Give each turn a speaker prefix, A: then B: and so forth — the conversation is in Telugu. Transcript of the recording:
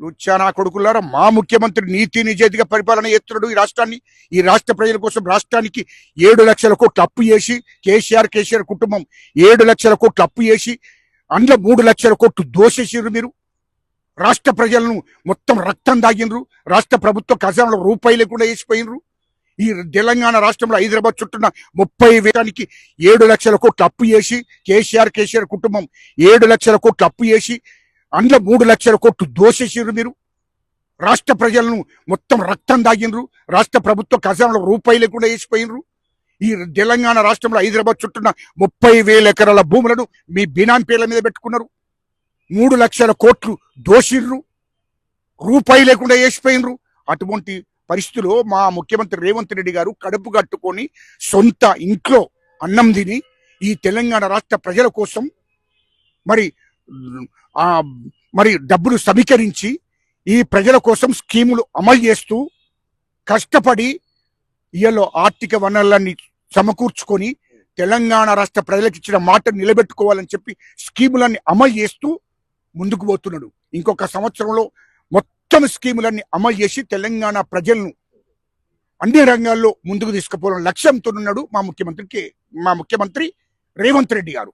A: లుచ్చానా కొడుకులారా, మా ముఖ్యమంత్రి నీతి నిజేతిగా పరిపాలన చేస్తున్నాడు ఈ రాష్ట్రాన్ని. ఈ రాష్ట్ర ప్రజల కోసం రాష్ట్రానికి 7 లక్షల కోట్లు అప్పు చేసి, కేసీఆర్ కుటుంబం 7 లక్షల కోట్లు అప్పు చేసి అందులో 3 లక్షల కోట్లు దోషేసిర్రు. మీరు రాష్ట్ర ప్రజలను మొత్తం రక్తం దాగినరు. రాష్ట్ర ప్రభుత్వ ఖజానాలో రూపాయి లేకుండా వేసిపోయినరు. ఈ తెలంగాణ రాష్ట్రంలో హైదరాబాద్ చుట్టూన్న 30,000 7 లక్షల కోట్లు అప్పు చేసి, కేసీఆర్ కుటుంబం 7 లక్షల కోట్లు అప్పు చేసి అందులో 3 లక్షల కోట్లు దోషేసిర్రు. మీరు రాష్ట్ర ప్రజలను మొత్తం రక్తం దాగినరు. రాష్ట్ర ప్రభుత్వ ఖజానాలో రూపాయి లేకుండా వేసిపోయినరు. ఈ తెలంగాణ రాష్ట్రంలో హైదరాబాద్ చుట్టూన్న 30,000 ఎకరాల భూములను మీ బినామీ పేర్ల మీద పెట్టుకున్నారు. 3 లక్షల కోట్లు దోషిర్రు, రూపాయి లేకుండా వేసిపోయినరు. అటువంటి పరిస్థితుల్లో మా ముఖ్యమంత్రి రేవంత్ రెడ్డి గారు కడుపు కట్టుకొని సొంత ఇంట్లో అన్నం తిని ఈ తెలంగాణ రాష్ట్ర ప్రజల కోసం మరి డబ్బులు సమీకరించి ఈ ప్రజల కోసం స్కీములు అమలు చేస్తూ కష్టపడి ఇయ్యలో ఆర్థిక వనరులన్నీ సమకూర్చుకొని తెలంగాణ రాష్ట్ర ప్రజలకు ఇచ్చిన మాట నిలబెట్టుకోవాలని చెప్పి స్కీములన్నీ అమలు చేస్తూ ముందుకు పోతున్నాడు. ఇంకొక సంవత్సరంలో మొత్తం స్కీములన్నీ అమలు చేసి తెలంగాణ ప్రజలను అన్ని రంగాల్లో ముందుకు తీసుకుపోవడం లక్ష్యంతో ఉన్నాడు మా ముఖ్యమంత్రి రేవంత్ రెడ్డి గారు.